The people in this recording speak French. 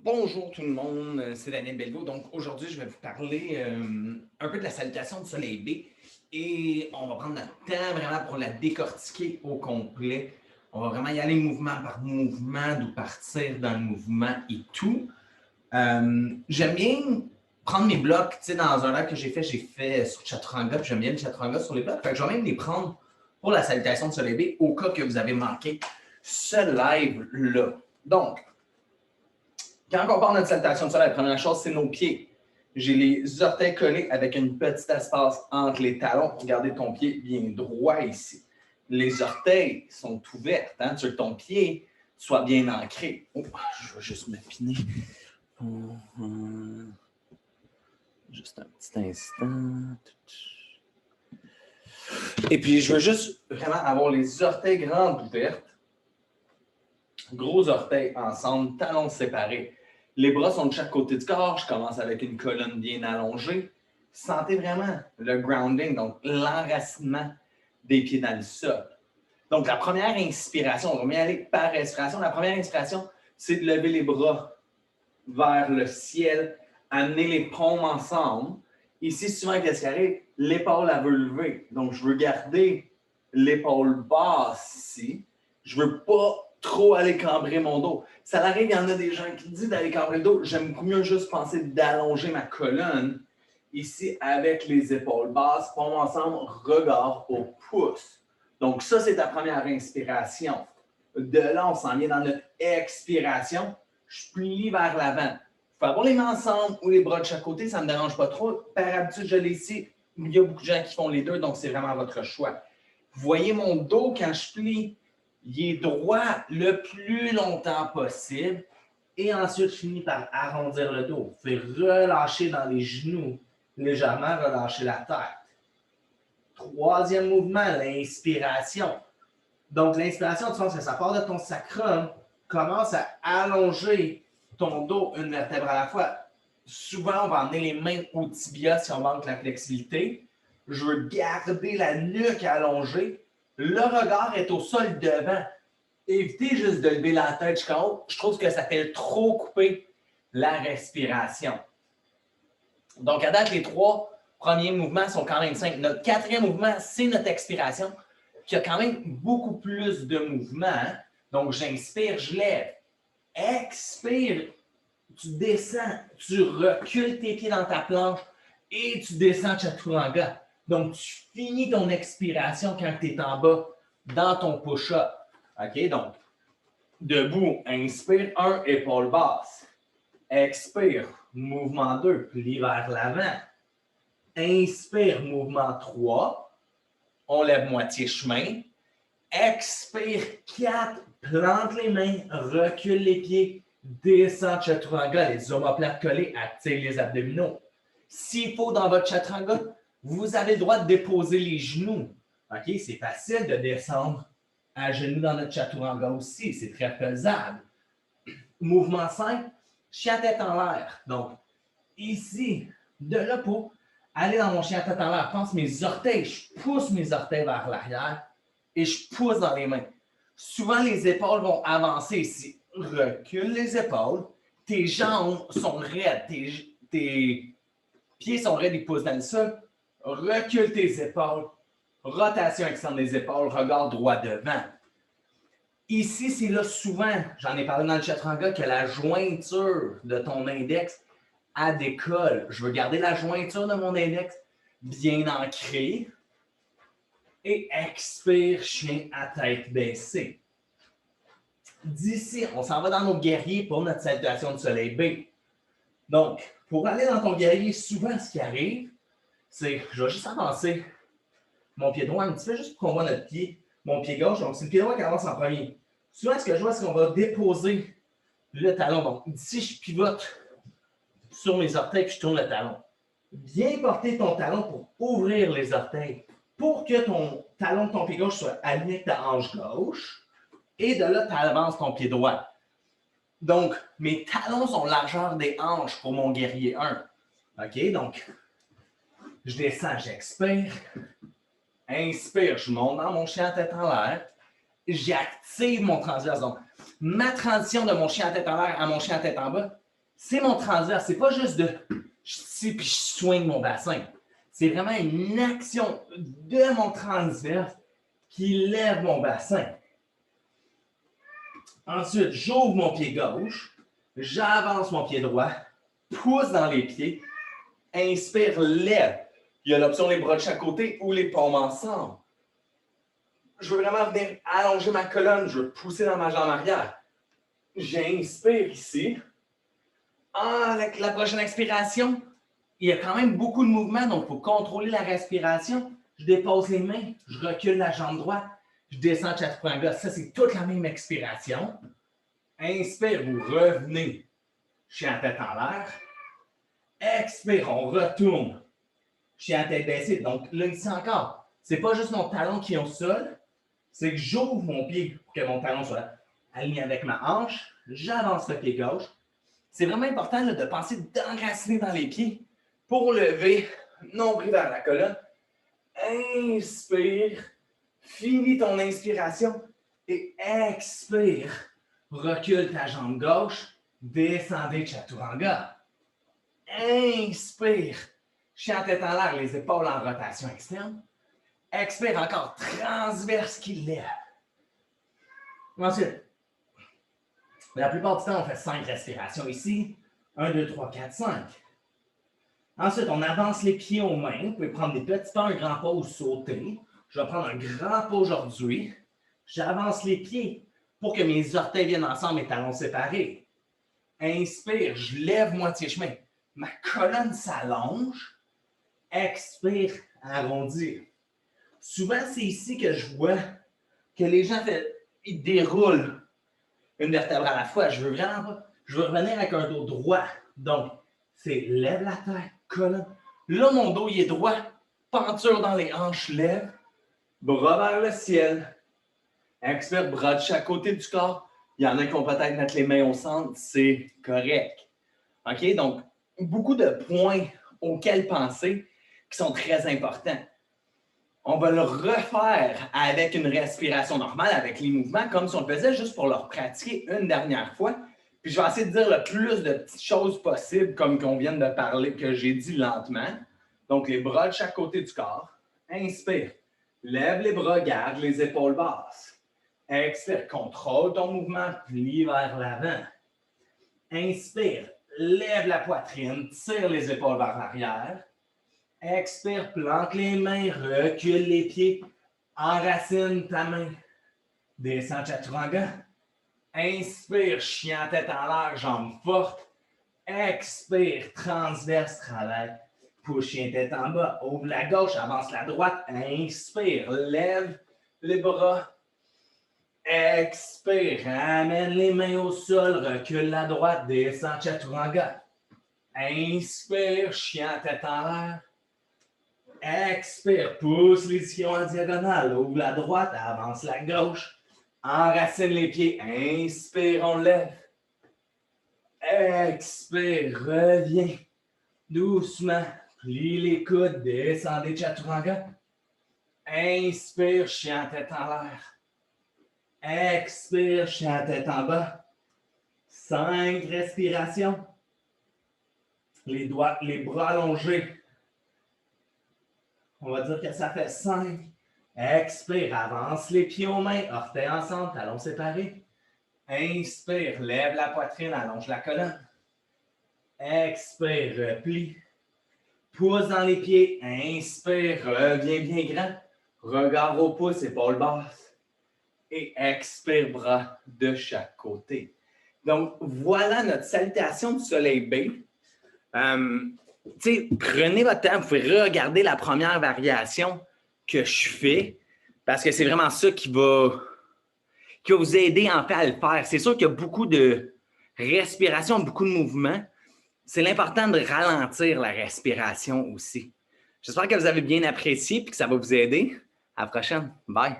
Bonjour tout le monde, c'est Daniel Belgo. Donc aujourd'hui, je vais vous parler un peu de la salutation du soleil B et on va prendre notre temps vraiment pour la décortiquer au complet. On va vraiment y aller mouvement par mouvement, d'où partir dans le mouvement et tout. J'aime bien prendre mes blocs, tu sais, dans un live que j'ai fait sur Chaturanga, puis j'aime bien le Chaturanga sur les blocs. Fait que je vais même les prendre pour la salutation du soleil B au cas que vous avez manqué ce live-là. Donc, quand on parle de salutation de soleil, la première chose, c'est nos pieds. J'ai les orteils collés avec un petit espace entre les talons. Regardez ton pied bien droit ici. Les orteils sont ouverts. Hein? Tu veux que ton pied soit bien ancré. Oh, je vais juste m'affiner. Juste un petit instant. Et puis, je veux juste vraiment avoir les orteils grands ouverts. Gros orteils ensemble, talons séparés. Les bras sont de chaque côté du corps. Je commence avec une colonne bien allongée. Sentez vraiment le grounding, donc l'enracinement des pieds dans le sol. Donc, la première inspiration, on va y aller par respiration. La première inspiration, c'est de lever les bras vers le ciel, amener les paumes ensemble. Ici, souvent, qu'est-ce qui arrive? L'épaule, elle veut lever. Donc, je veux garder l'épaule basse ici. Je ne veux pas trop aller cambrer mon dos. Ça arrive, il y en a des gens qui disent d'aller cambrer le dos. J'aime beaucoup mieux juste penser d'allonger ma colonne ici avec les épaules basses, paumes ensemble, regard au pouce. Donc ça, c'est ta première inspiration. De là, on s'en vient dans notre expiration. Je plie vers l'avant. Je peux avoir les mains ensemble ou les bras de chaque côté, ça ne me dérange pas trop. Par habitude, je l'ai ici. Il y a beaucoup de gens qui font les deux, donc c'est vraiment votre choix. Vous voyez mon dos quand je plie, il est droit le plus longtemps possible. Et ensuite, je finis par arrondir le dos. Vous pouvez relâcher dans les genoux, légèrement relâcher la tête. Troisième mouvement, l'inspiration. Donc, l'inspiration, tu penses que ça part de ton sacrum, commence à allonger ton dos une vertèbre à la fois. Souvent, on va emmener les mains au tibia si on manque la flexibilité. Je veux garder la nuque allongée. Le regard est au sol devant. Évitez juste de lever la tête jusqu'en haut. Je trouve que ça fait trop couper la respiration. Donc, à date, les trois premiers mouvements sont quand même simples. Notre quatrième mouvement, c'est notre expiration, qui a quand même beaucoup plus de mouvements. Donc, j'inspire, je lève. Expire, tu descends, tu recules tes pieds dans ta planche et tu descends Chaturanga. Donc, tu finis ton expiration quand tu es en bas dans ton push-up. OK? Donc, debout, inspire, 1, épaule basse. Expire, mouvement 2, plie vers l'avant. Inspire, mouvement 3. On lève moitié chemin. Expire, 4, plante les mains, recule les pieds, descend Chaturanga, les omoplates collées, active les abdominaux. S'il faut dans votre Chaturanga, vous avez le droit de déposer les genoux. OK? C'est facile de descendre à genoux dans notre Chaturanga aussi, c'est très faisable. Mouvement 5, chien tête en l'air. Donc, ici, de là pour aller dans mon chien tête en l'air, pense mes orteils, je pousse mes orteils vers l'arrière et je pousse dans les mains. Souvent, les épaules vont avancer ici. Recule les épaules, tes jambes sont raides, tes pieds sont raides, ils poussent dans le sol. Recule tes épaules, rotation externe des épaules, regard droit devant. Ici, c'est là souvent, j'en ai parlé dans le Chaturanga, que la jointure de ton index a décolle. Je veux garder la jointure de mon index bien ancrée. Et expire, chien à tête baissée. D'ici, on s'en va dans nos guerriers pour notre salutation du soleil B. Donc, pour aller dans ton guerrier, souvent, ce qui arrive, c'est, je vais juste avancer mon pied droit un petit peu, juste pour qu'on voit notre pied, mon pied gauche. Donc, c'est le pied droit qui avance en premier. Souvent, ce que je vois, c'est qu'on va déposer le talon. Donc, d'ici, je pivote sur mes orteils puis je tourne le talon. Bien porter ton talon pour ouvrir les orteils, pour que ton talon de ton pied gauche soit aligné avec ta hanche gauche. Et de là, tu avances ton pied droit. Donc, mes talons sont largeur des hanches pour mon guerrier 1. OK? Donc, je descends, j'expire. Inspire, je monte dans mon chien à tête en l'air. J'active mon transverse. Donc, ma transition de mon chien à tête en l'air à mon chien à tête en bas, C'est mon transverse. C'est pas juste de je tire puis je swing mon bassin. C'est vraiment une action de mon transverse qui lève mon bassin. Ensuite, j'ouvre mon pied gauche, j'avance mon pied droit, pousse dans les pieds, inspire, lève. Il y a l'option les bras de chaque côté ou les paumes ensemble. Je veux vraiment venir allonger ma colonne, je veux pousser dans ma jambe arrière. J'inspire ici. Avec la prochaine expiration, il y a quand même beaucoup de mouvements, donc il faut contrôler la respiration. Je dépose les mains, je recule la jambe droite, je descends Chaturanga. Ça, c'est toute la même expiration. Inspire, vous revenez. Chien à tête en l'air. Expire, on retourne. Chien à tête baissée. Donc là, ici encore, c'est pas juste mon talon qui est au sol, c'est que j'ouvre mon pied pour que mon talon soit aligné avec ma hanche. J'avance le pied gauche. C'est vraiment important là, de penser d'enraciner dans les pieds pour lever nombril vers la colonne. Inspire. Finis ton inspiration et expire. Recule ta jambe gauche. Descendez Chaturanga. Inspire. Chien tête en l'air, les épaules en rotation externe. Expire encore. Transverse qui lève. Ensuite, la plupart du temps, on fait 5 respirations ici. 1, 2, 3, 4, 5. Ensuite, on avance les pieds aux mains. Vous pouvez prendre des petits pas, un grand pas ou sauter. Je vais prendre un grand pas aujourd'hui. J'avance les pieds pour que mes orteils viennent ensemble, mes talons séparés. Inspire, je lève moitié chemin. Ma colonne s'allonge. Expire, arrondir. Souvent, c'est ici que je vois que les gens ils déroulent une vertèbre à la fois. Je veux vraiment pas. Je veux revenir avec un dos droit. Donc, c'est lève la tête, colonne. Là, mon dos, il est droit. Penture dans les hanches, lève. Bras vers le ciel. Expire, bras de chaque côté du corps. Il y en a qui vont peut-être mettre les mains au centre. C'est correct. OK? Donc, beaucoup de points auxquels penser qui sont très importants. On va le refaire avec une respiration normale, avec les mouvements, comme si on le faisait juste pour le pratiquer une dernière fois. Puis je vais essayer de dire le plus de petites choses possibles, comme qu'on vient de parler, que j'ai dit lentement. Donc, les bras de chaque côté du corps. Inspire. Lève les bras, garde les épaules basses. Expire. Contrôle ton mouvement, plie vers l'avant. Inspire. Lève la poitrine, tire les épaules vers l'arrière. Expire, planque les mains, recule les pieds, enracine ta main. Descends Chaturanga. Inspire, chien tête en l'air, jambes fortes. Expire, transverse, travail. Pousse chien tête en bas, ouvre la gauche, avance la droite. Inspire, lève les bras. Expire, ramène les mains au sol, recule la droite, descends Chaturanga. Inspire, chien tête en l'air. Expire, pousse les ischions en diagonale, ouvre la droite, avance la gauche, enracine les pieds, inspire, on lève. Expire, reviens, doucement, plie les coudes, descendez Chaturanga. Inspire, chien tête en l'air. Expire, chien tête en bas. 5 respirations. Les bras allongés. On va dire que ça fait 5. Expire, avance les pieds aux mains, orteils ensemble, talons séparés. Inspire, lève la poitrine, allonge la colonne. Expire, replie. Pousse dans les pieds. Inspire, reviens bien grand. Regard au pouce, épaules basses. Et expire, bras de chaque côté. Donc, voilà notre salutation du soleil B. Prenez votre temps, vous pouvez regarder la première variation que je fais parce que c'est vraiment ça qui va vous aider en fait à le faire. C'est sûr qu'il y a beaucoup de respiration, beaucoup de mouvements. C'est l'important de ralentir la respiration aussi. J'espère que vous avez bien apprécié et que ça va vous aider. À la prochaine. Bye!